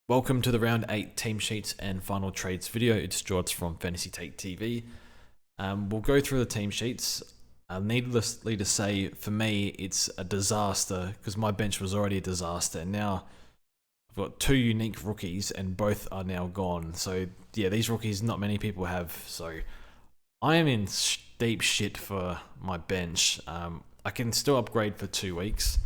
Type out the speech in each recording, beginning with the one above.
Welcome to the round 8 team sheets and final trades video. It's George from Fantasy Take TV. We'll go through the team sheets. Needlessly to say, for me, it's a disaster because my bench was already a disaster, and now I've got two unique rookies, and both are now gone. So yeah, these rookies not many people have. So I am in deep shit for my bench. I can still upgrade for 2 weeks.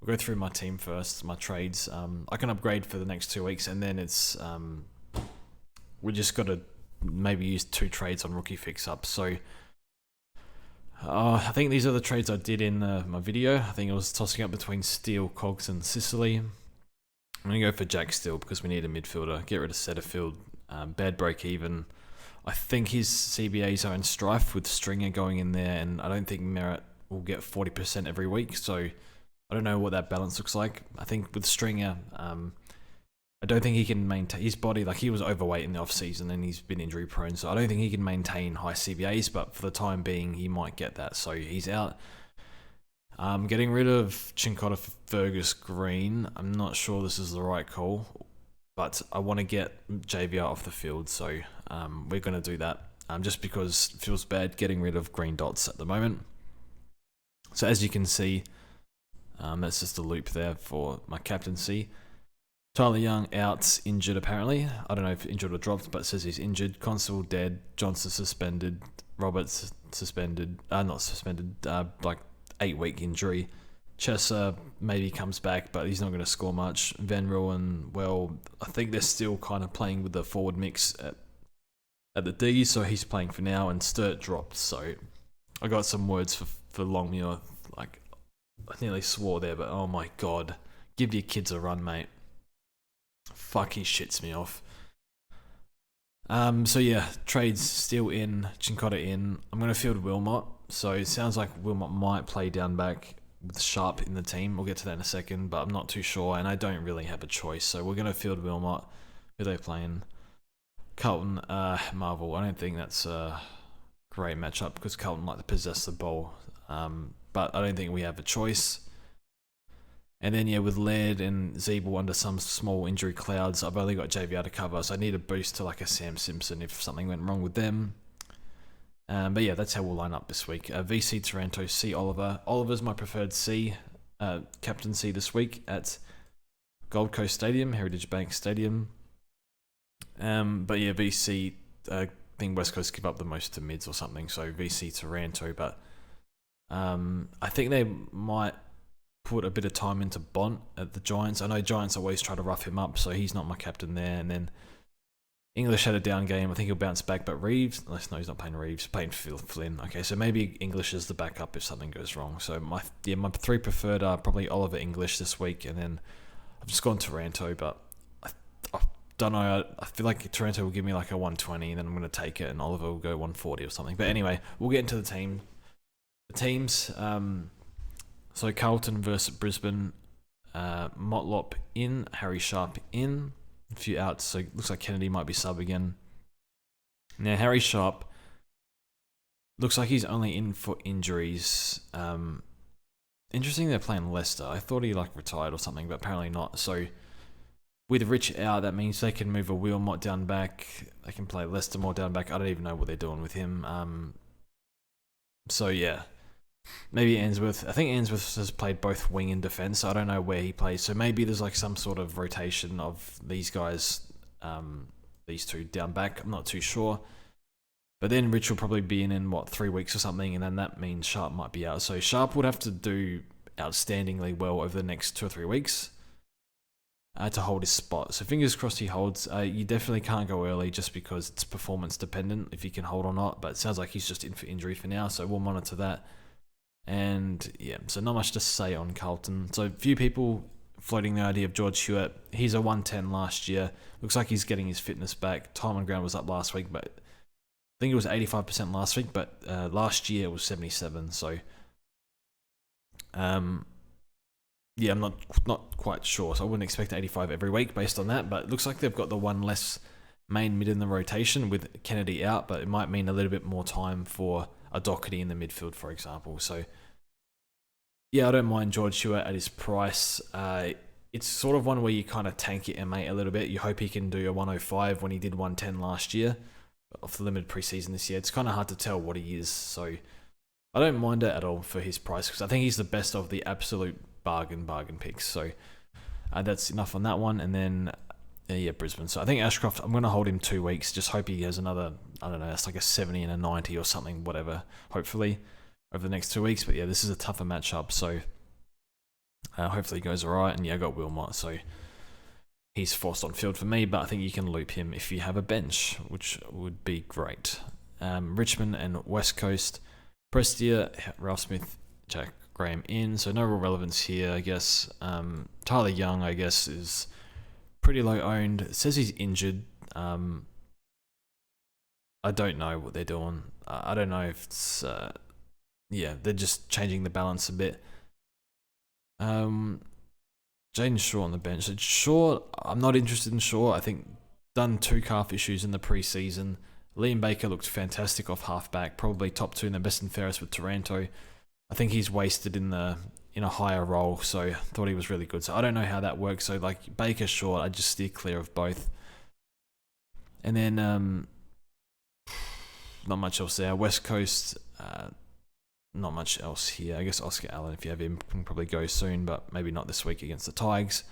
We'll go through my team first, my trades. I can upgrade for the next 2 weeks, and then it's we just got to maybe use 2 trades on rookie fix-up. So I think these are the trades I did in my video. I think I was tossing up between Steele, Cogs, and Sicily. I'm going to go for Jack Steele because we need a midfielder. Get rid of Setterfield. Bad break even. I think his CBAs are in strife with Stringer going in there, and I don't think Merritt will get 40% every week. So I don't know what that balance looks like. I think with Stringer, I don't think he can maintain his body. Like, he was overweight in the off season and he's been injury prone, so I don't think he can maintain high CBAs. But for the time being, he might get that, so he's out. Getting rid of Chincotta for Fergus Green. I'm not sure this is the right call, but I want to get JVR off the field, so we're going to do that. Just because it feels bad getting rid of green dots at the moment. So as you can see, that's just a loop there for my captaincy. Tyler Young out, injured apparently. I don't know if injured or dropped, but it says he's injured. Constable dead. Johnson suspended. Roberts suspended. Not suspended. Like 8-week injury. Chesser maybe comes back, but he's not going to score much. Van Ruin, well, I think they're still kind of playing with the forward mix at the D, so he's playing for now. And Sturt dropped, so I got some words for Longmuir. Like, I nearly swore there, but oh my god. Give your kids a run, mate. Fuck, he shits me off. So yeah, trades still in, Chincotta in. I'm going to field Wilmot. So it sounds like Wilmot might play down back with Sharp in the team. We'll get to that in a second, but I'm not too sure, and I don't really have a choice. So we're going to field Wilmot. Who are they playing? Carlton, Marvel. I don't think that's a great matchup because Carlton like to possess the ball. But I don't think we have a choice. And then, yeah, with Laird and Zeeble under some small injury clouds, I've only got JVR to cover, so I need a boost to like a Sam Simpson if something went wrong with them. But yeah, that's how we'll line up this week. VC Taranto, C Oliver. Oliver's my preferred C, captain C this week at Gold Coast Stadium, Heritage Bank Stadium. But yeah, VC, I think West Coast give up the most to mids or something, so VC Taranto, but I think they might put a bit of time into Bont at the Giants. I know Giants always try to rough him up, so he's not my captain there. And then English had a down game. I think he'll bounce back, but Reeves, no, he's not playing Reeves, playing Flynn. Okay, so maybe English is the backup if something goes wrong. So my 3 preferred are probably Oliver, English this week, and then I've just gone Taranto, but I don't know. I feel like Taranto will give me like a 120, and then I'm going to take it, and Oliver will go 140 or something. But anyway, we'll get into the teams. So Carlton versus Brisbane. Motlop in, Harry Sharp in. A few outs, so it looks like Kennedy might be sub again. Now Harry Sharp looks like he's only in for injuries. Interesting they're playing Leicester. I thought he like retired or something, but apparently not. So with Rich out, that means they can move a Wilmot down back. They can play Leicester more down back. I don't even know what they're doing with him. So yeah. Maybe Ainsworth. I think Ainsworth has played both wing and defence, so I don't know where he plays. So maybe there's like some sort of rotation of these guys, these two down back. I'm not too sure. But then Rich will probably be in 3 weeks or something, and then that means Sharp might be out. So Sharp would have to do outstandingly well over the next 2 or 3 weeks to hold his spot. So fingers crossed he holds. You definitely can't go early just because it's performance dependent if he can hold or not. But it sounds like he's just in for injury for now, so we'll monitor that. And yeah, so not much to say on Carlton. So a few people floating the idea of George Hewitt. He's a 110 last year. Looks like he's getting his fitness back. Time on ground was up last week, but I think it was 85% last week, but last year it was 77. So yeah, I'm not quite sure. So I wouldn't expect 85 every week based on that, but it looks like they've got the one less main mid in the rotation with Kennedy out, but it might mean a little bit more time for a Doherty in the midfield, for example. So yeah, I don't mind George Hewitt at his price. it's sort of one where you kind of tank your M8 a little bit. You hope he can do a 105 when he did 110 last year off the limited preseason this year. It's kind of hard to tell what he is, so I don't mind it at all for his price because I think he's the best of the absolute bargain picks. So that's enough on that one. And then Brisbane. So I think Ashcroft, I'm going to hold him 2 weeks. Just hope he has another, I don't know, that's like a 70 and a 90 or something, whatever, hopefully, over the next 2 weeks. But yeah, this is a tougher matchup. So hopefully he goes all right. And yeah, I got Wilmot. So he's forced on field for me, but I think you can loop him if you have a bench, which would be great. Richmond and West Coast. Prestia, Ralph Smith, Jack Graham in. So no real relevance here, I guess. Tyler Young, I guess, is pretty low owned. It says he's injured. I don't know what they're doing. I don't know if it's... they're just changing the balance a bit. Jaden Shaw on the bench. Shaw, I'm not interested in Shaw. I think done 2 calf issues in the preseason. Liam Baker looked fantastic off halfback, probably top 2 in the best and fairest with Taranto. I think he's wasted in a higher role, so I thought he was really good. So I don't know how that works. So like Baker, Shaw, I just steer clear of both. And then not much else there. West Coast, not much else here. I guess Oscar Allen, if you have him, can probably go soon, but maybe not this week against the Tigers.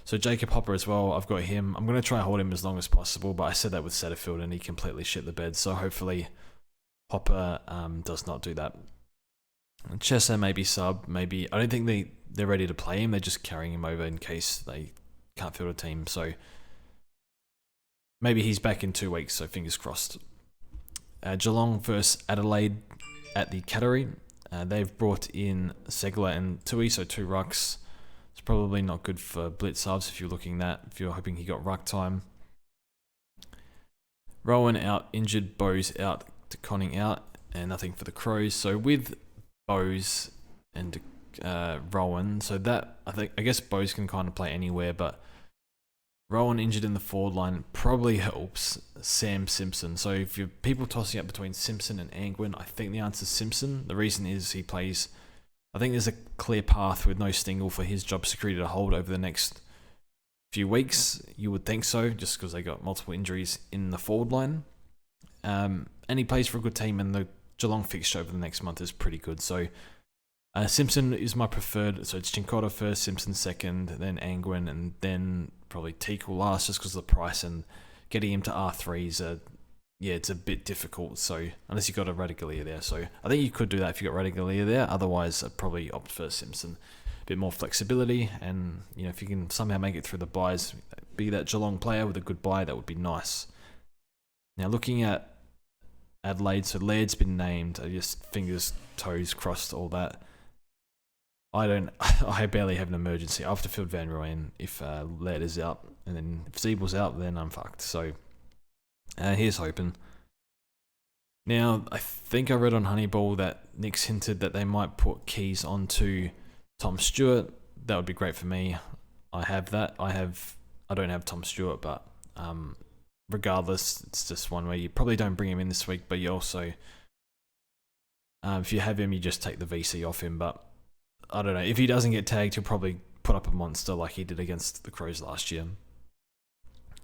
So Jacob Hopper as well, I've got him. I'm going to try and hold him as long as possible, but I said that with Setterfield and he completely shit the bed. So hopefully Hopper does not do that. Chesser maybe sub, maybe. I don't think they're ready to play him. They're just carrying him over in case they can't field a team. So maybe he's back in 2 weeks, so fingers crossed. Geelong versus Adelaide at the Cattery. They've brought in Segler and Tui, so 2 rucks. It's probably not good for blitz subs if you're looking if you're hoping he got ruck time. Rowan out, injured. Bowes out, DeConning out, and nothing for the Crows. So with Bowes and Rowan, so that I guess Bowes can kind of play anywhere, but Rowan injured in the forward line probably helps Sam Simpson. So if you're people tossing up between Simpson and Angwin, I think the answer is Simpson. The reason is he plays... I think there's a clear path with no Stingle for his job security to hold over the next few weeks. You would think so, just because they got multiple injuries in the forward line. And he plays for a good team, and the Geelong fixture over the next month is pretty good. So Simpson is my preferred. So it's Chincotta first, Simpson second, then Angwin, and then probably Teakle last, just because of the price, and getting him to R3s it's a bit difficult. So unless you got a Radigalia there, so I think you could do that if you got Radigalia there. Otherwise, I'd probably opt for Simpson. A bit more flexibility, and if you can somehow make it through the buys, be that Geelong player with a good buy, that would be nice. Now looking at Adelaide, so Laird's been named. I just fingers, toes crossed, all that. I barely have an emergency. I have to field Van Rooyen if Laird is out, and then if Zeebel's out, then I'm fucked. So here's hoping. Now, I think I read on Honeyball that Nick's hinted that they might put Keys onto Tom Stewart. That would be great for me. I have that. I don't have Tom Stewart, but regardless, it's just one where you probably don't bring him in this week, but you also, if you have him, you just take the VC off him. But I don't know. If he doesn't get tagged, he'll probably put up a monster like he did against the Crows last year.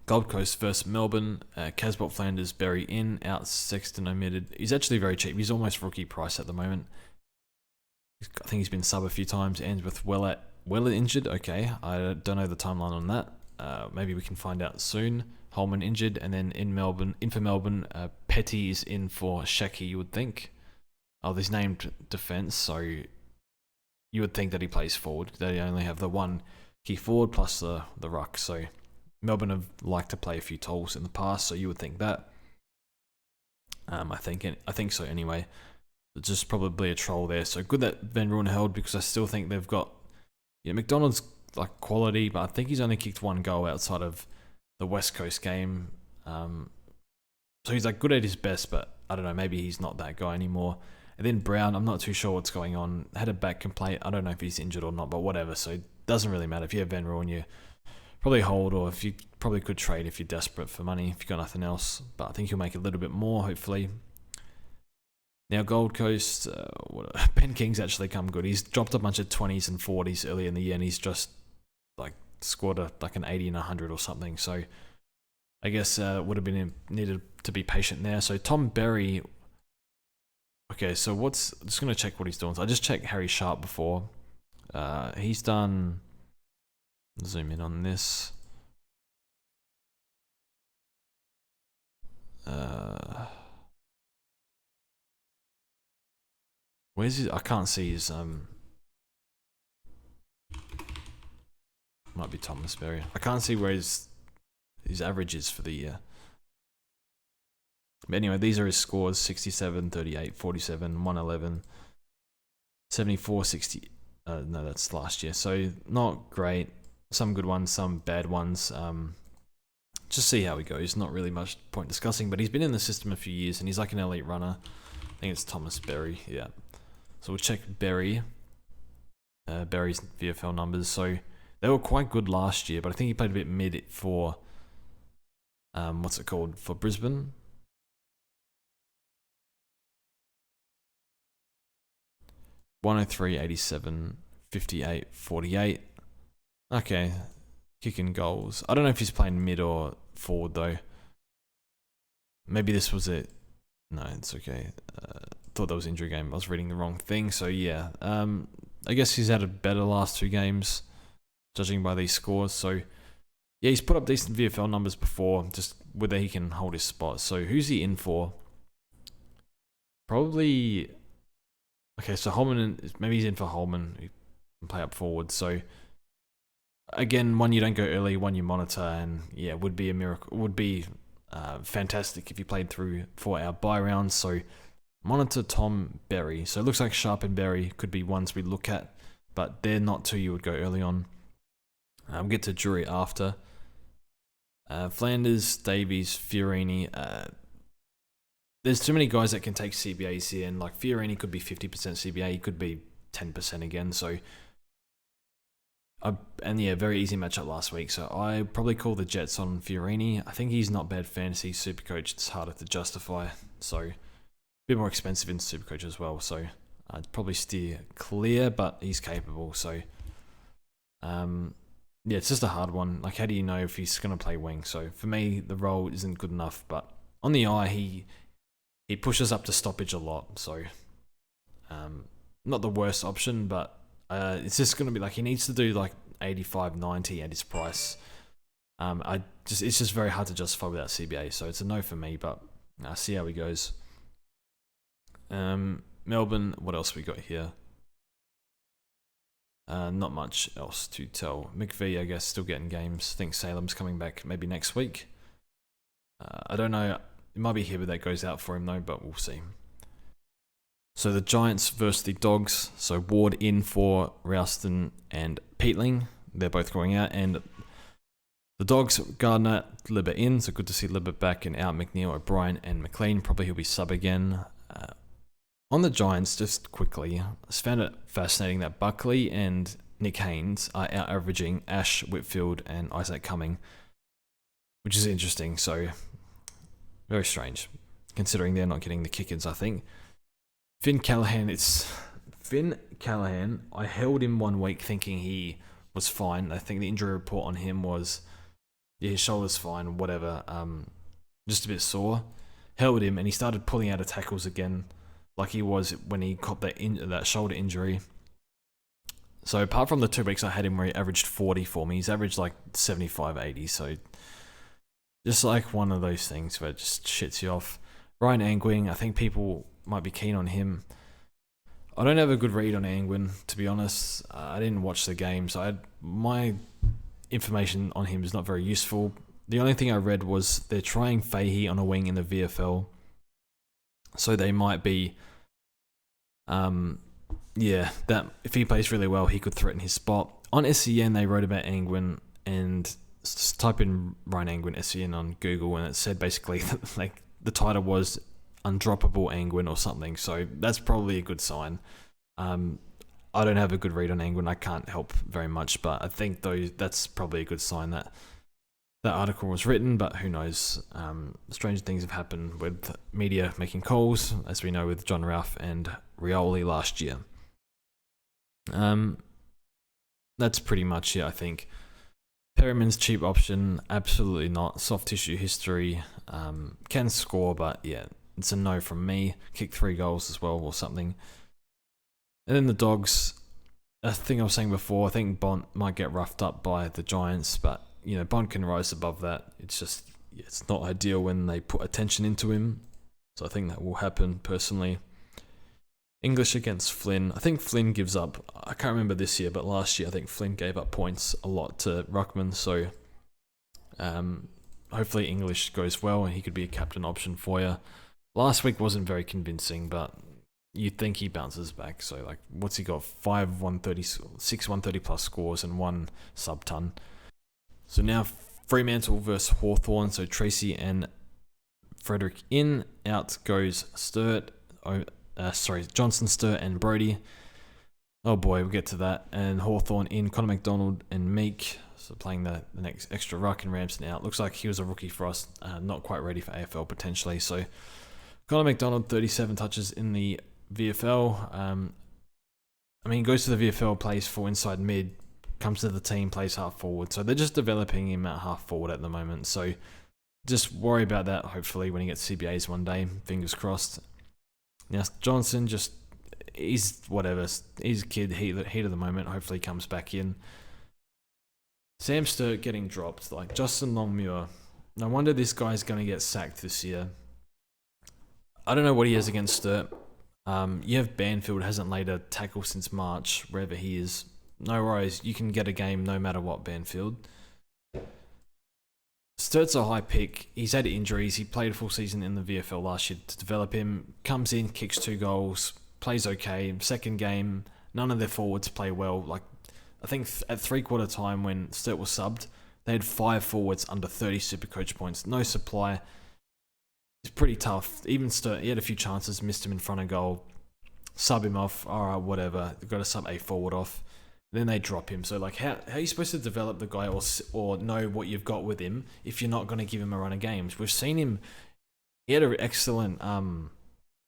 Gold Coast versus Melbourne. Casbolt Flanders, Berry in, out, Sexton omitted. He's actually very cheap. He's almost rookie price at the moment. I think he's been sub a few times. Ainsworth well injured. Okay, I don't know the timeline on that. Maybe we can find out soon. Holman injured, and then for Melbourne, Petty is in for Shaki, you would think. Oh, there's named defence, so you would think that he plays forward. They only have the one key forward plus the ruck, so Melbourne have liked to play a few tolls in the past, so you would think that. I think so anyway. It's just probably a troll there. So good that Van Rooyen held, because I still think they've got... McDonald's like quality, but I think he's only kicked 1 goal outside of the West Coast game. So he's like good at his best, but I don't know, maybe he's not that guy anymore. And then Brown, I'm not too sure what's going on. Had a back complaint. I don't know if he's injured or not, but whatever. So it doesn't really matter. If you have Van Rooyen, you probably hold, or if you probably could trade if you're desperate for money, if you've got nothing else. But I think he'll make a little bit more, hopefully. Now Gold Coast, Ben King's actually come good. He's dropped a bunch of 20s and 40s early in the year, and he's just like scored like an 80 and 100 or something. So I guess would have been needed to be patient there. So Tom Berry. Okay, so just gonna check what he's doing. So I just checked Harry Sharp before. He's done. Zoom in on this. Where's his? I can't see his. Might be Thomas Berry. I can't see where his average is for the year. But anyway, these are his scores: 67, 38, 47, 111, 74, 60. No, that's last year. So not great. Some good ones, some bad ones. Just see how he goes. Not really much point discussing, but he's been in the system a few years and he's like an elite runner. I think it's Thomas Berry. Yeah. So we'll check Berry. Berry's VFL numbers. So they were quite good last year, but I think he played a bit mid for what's it called? For Brisbane. (103, 87, 58, 48). Okay, kicking goals. I don't know if he's playing mid or forward though. Maybe this was it. No, it's okay. Thought that was injury game. I was reading the wrong thing. So yeah, I guess he's had a better last 2 games, judging by these scores. So yeah, he's put up decent VFL numbers before, just whether he can hold his spot. So who's he in for? Probably. Okay, so Holman, maybe he's in for Holman, who can play up forward. So again, one you don't go early, one you monitor, and yeah, would be a miracle. Would be fantastic if you played through 4-hour bye rounds. So monitor Tom Berry. So it looks like Sharp and Berry could be ones we look at, but they're not 2 you would go early on. We'll get to Drury after. Flanders, Davies, Fiorini. There's too many guys that can take CBAs here, and like Fiorini could be 50% CBA, he could be 10% again. So, and yeah, very easy matchup last week. So I probably call the Jets on Fiorini. I think he's not bad fantasy. Supercoach, it's harder to justify. So a bit more expensive in Supercoach as well. So I'd probably steer clear, but he's capable. So yeah, it's just a hard one. Like, how do you know if he's going to play wing? So for me, the role isn't good enough. But on the eye, he pushes up to stoppage a lot. So not the worst option, but it's just going to be like he needs to do like 85, 90 at his price. It's just very hard to justify without CBA. So it's a no for me, but I'll see how he goes. Melbourne, what else we got here? Not much else to tell. McVie, I guess, still getting games. I think Salem's coming back maybe next week. I don't know. It might be Hibbert that goes out for him though, but we'll see. So the Giants versus the Dogs. So Ward in for Rouston and Peatling. They're both going out. And the Dogs, Gardner, Libba in. So good to see Libba back, and out McNeil, O'Brien and McLean. Probably he'll be sub again. On the Giants, just quickly, I just found it fascinating that Buckley and Nick Haynes are out-averaging Ash, Whitfield and Isaac Cumming, which is interesting. So very strange, considering they're not getting the kick-ins, I think. Finn Callahan, I held him 1 week thinking he was fine. I think the injury report on him was, yeah, his shoulder's fine, whatever. Just a bit sore. Held him, and he started pulling out of tackles again, like he was when he caught that shoulder injury. So apart from the 2 weeks I had him where he averaged 40 for me, he's averaged like 75, 80. So just like one of those things where it just shits you off. Ryan Angwin, I think people might be keen on him. I don't have a good read on Angwin, to be honest. I didn't watch the game, so my information on him is not very useful. The only thing I read was they're trying Fahey on a wing in the VFL. So they might be, that if he plays really well, he could threaten his spot. On SEN, they wrote about Angwin, and just type in Ryan Angwin SEN on Google, and it said basically that, like, the title was Undroppable Angwin or something. So that's probably a good sign. I don't have a good read on Angwin. I can't help very much, but I think that's probably a good sign that that article was written, but who knows? Strange things have happened with media making calls, as we know with John Ralph and Rioli last year. That's pretty much it, I think. Perriman's cheap option, absolutely not. Soft tissue history, can score, but yeah, it's a no from me. Kick 3 goals as well or something. And then the Dogs, a thing I was saying before, I think Bont might get roughed up by the Giants, but Bont can rise above that. It's just, it's not ideal when they put attention into him. So I think that will happen personally. English against Flynn. I think Flynn gives up, I can't remember this year, but last year I think Flynn gave up points a lot to Ruckman. So hopefully English goes well and he could be a captain option for you. Last week wasn't very convincing, but you'd think he bounces back. So like, what's he got? 5 130, 6 130 plus scores and 1 sub-ton. So now Fremantle versus Hawthorn. So Tracy and Frederick in. Out goes Sturt. Johnson, Sturt, and Brody. Oh boy, we'll get to that. And Hawthorn in, Connor McDonald and Meek. So playing the next extra ruck, and Ramsden out. Looks like he was a rookie for us, not quite ready for AFL potentially. So Connor McDonald, 37 touches in the VFL. Goes to the VFL, plays for inside mid, comes to the team, plays half forward. So they're just developing him at half forward at the moment. So just worry about that, hopefully, when he gets CBAs one day. Fingers crossed. Now, Johnson, he's whatever. He's a kid, heat of the moment. Hopefully he comes back in. Sam Sturt getting dropped. Like Justin Longmuir. No wonder this guy's going to get sacked this year. I don't know what he has against Sturt. You have Banfield, hasn't laid a tackle since March, wherever he is. No worries, you can get a game no matter what, Banfield. Sturt's a high pick. He's had injuries. He played a full season in the VFL last year to develop him. Comes in, kicks 2 goals, plays okay. Second game, none of their forwards play well. Like, I think at 3/4 time when Sturt was subbed, they had 5 forwards under 30 Supercoach points. No supply. It's pretty tough. Even Sturt, he had a few chances, missed him in front of goal. Sub him off. All right, whatever. They've got to sub a forward off. Then they drop him. So like, how are you supposed to develop the guy or know what you've got with him if you're not going to give him a run of games? We've seen him. He had an excellent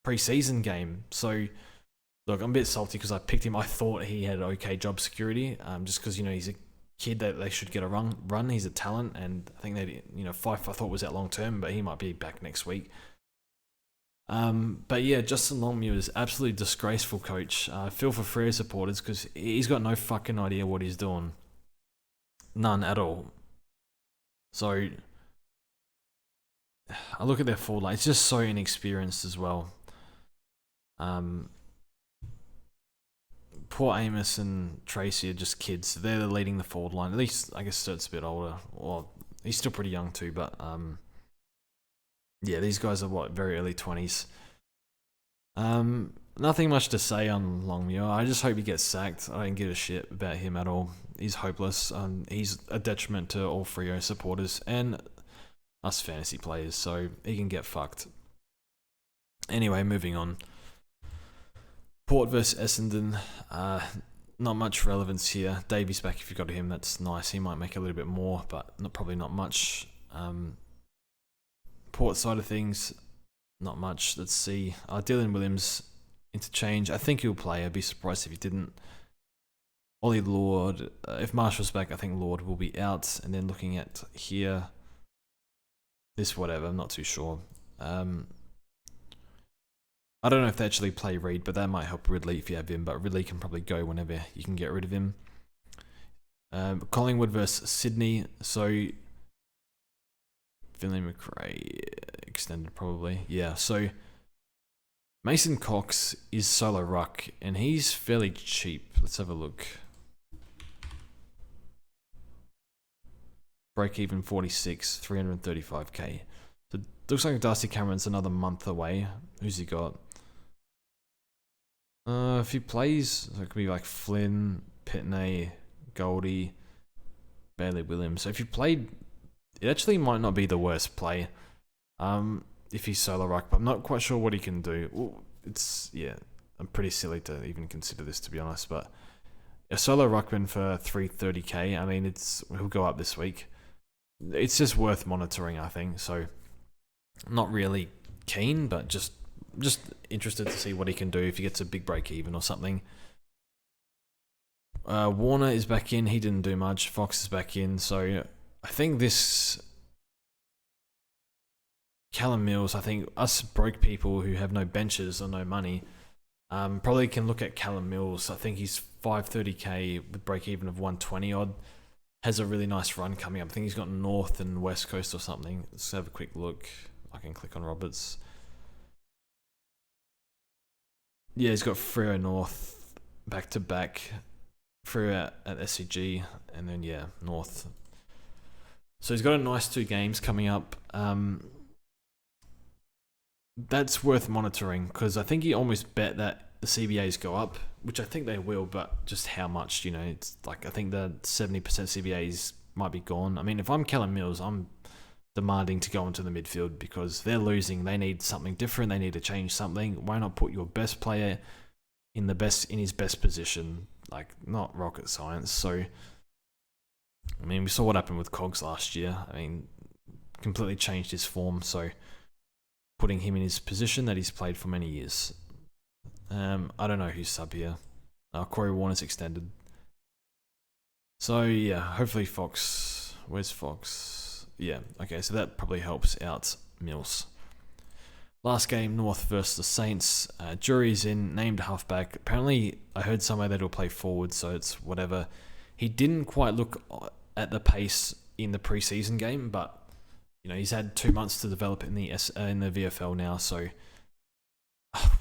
preseason game. So look, I'm a bit salty because I picked him. I thought he had okay job security. Just because he's a kid that they should get a run. He's a talent, and I think they Fife I thought was out long term, but he might be back next week. But yeah, Justin Longmuir is absolutely disgraceful, coach. I feel for Freo supporters because he's got no fucking idea what he's doing. None at all. So I look at their forward line. It's just so inexperienced as well. Poor Amos and Tracy are just kids. They're leading the forward line. At least I guess Sturt's a bit older. Well, he's still pretty young too, but yeah, these guys are very early 20s. Nothing much to say on Longmuir. I just hope he gets sacked. I don't give a shit about him at all. He's hopeless. He's a detriment to all Freo supporters and us fantasy players, so he can get fucked. Anyway, moving on. Port versus Essendon. Not much relevance here. Davies back if you got him. That's nice. He might make a little bit more, but probably not much. Port side of things, not much. Let's see. Dylan Williams, interchange. I think he'll play. I'd be surprised if he didn't. Ollie Lord. If Marshall's back, I think Lord will be out. And then looking at here, this whatever. I'm not too sure. I don't know if they actually play Reed, but that might help Ridley if you have him. But Ridley can probably go whenever you can get rid of him. Collingwood versus Sydney. So Finley McRae extended probably. Yeah, so Mason Cox is solo ruck and he's fairly cheap. Let's have a look. Break even 46, 335k. So it looks like Darcy Cameron's another month away. Who's he got? If he plays, so it could be like Flynn, Pitney, Goldie, Bailey Williams. So if you played, it actually might not be the worst play. If he's solo ruck, but I'm not quite sure what he can do. Well, I'm pretty silly to even consider this, to be honest. But a solo ruckman for 330k. I mean, he'll go up this week. It's just worth monitoring, I think. So, not really keen, but just interested to see what he can do if he gets a big break even or something. Warner is back in. He didn't do much. Fox is back in. So I think this Callum Mills, I think us broke people who have no benches or no money, probably can look at Callum Mills. I think he's 530k with break even of 120 odd. Has a really nice run coming up. I think he's got North and West Coast or something. Let's have a quick look. I can click on Roberts. Yeah, he's got Freo North back to back. Freo at SCG, and then yeah, North. So he's got a nice 2 games coming up. That's worth monitoring because I think he almost bet that the CBAs go up, which I think they will, but just how much, it's like I think the 70% CBAs might be gone. I mean, if I'm Callum Mills, I'm demanding to go into the midfield because they're losing. They need something different. They need to change something. Why not put your best player in his best position? Like, not rocket science. So, I mean, we saw what happened with Cogs last year. I mean, completely changed his form. So, putting him in his position that he's played for many years. I don't know who's sub here. Corey Warner's extended. So yeah, hopefully Fox. Where's Fox? Yeah, okay, so that probably helps out Mills. Last game, North versus the Saints. Jury's in, named halfback. Apparently, I heard somewhere that he'll play forward, so it's whatever. He didn't quite look at the pace in the preseason game, but he's had 2 months to develop in the VFL now. So,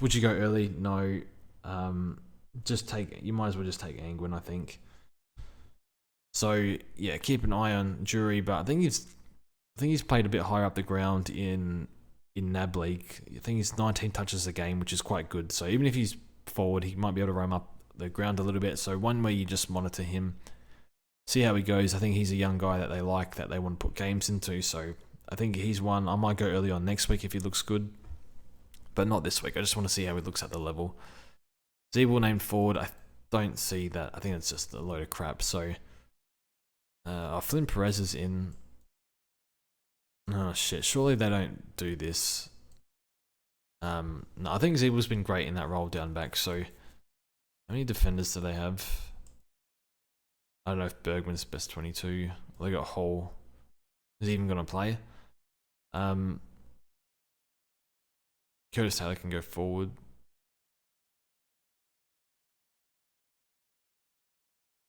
would you go early? No. You might as well just take Angwin, I think. So yeah, keep an eye on Jury, but I think he's played a bit higher up the ground in NAB League. I think he's 19 touches a game, which is quite good. So even if he's forward, he might be able to roam up the ground a little bit. So one way you just monitor him, see how he goes. I think he's a young guy that they like, that they want to put games into. So I think he's one. I might go early on next week if he looks good, but not this week. I just want to see how he looks at the level. Zeeble named forward. I don't see that. I think it's just a load of crap. So Flynn Perez is in. Oh shit! Surely they don't do this. No, I think Zeeble's been great in that role down back. So how many defenders do they have? I don't know if Bergman's best 22. Well, they got Hall. Is he even going to play? Curtis Taylor can go forward.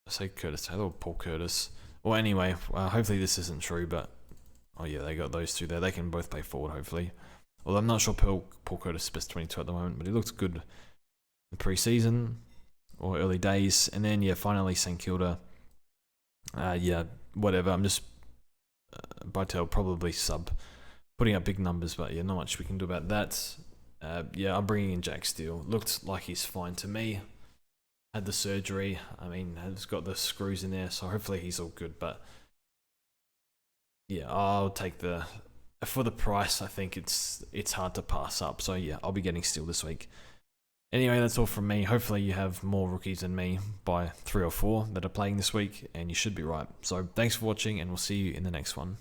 I say Curtis Taylor or Paul Curtis. Well, anyway, hopefully this isn't true, but oh yeah, they got those two there. They can both play forward, hopefully. Well, I'm not sure Paul Curtis is best 22 at the moment, but he looked good in pre-season or early days. And then yeah, finally St Kilda. Yeah, whatever. I'm just Bartel probably sub, putting up big numbers, but yeah, not much we can do about that. Yeah, I'm bringing in Jack Steele. Looked like he's fine to me. Had the surgery. I mean, has got the screws in there, so hopefully he's all good. But yeah, I'll take for the price. I think it's hard to pass up. So yeah, I'll be getting Steele this week. Anyway, that's all from me. Hopefully you have more rookies than me by 3 or 4 that are playing this week, and you should be right. So thanks for watching, and we'll see you in the next one.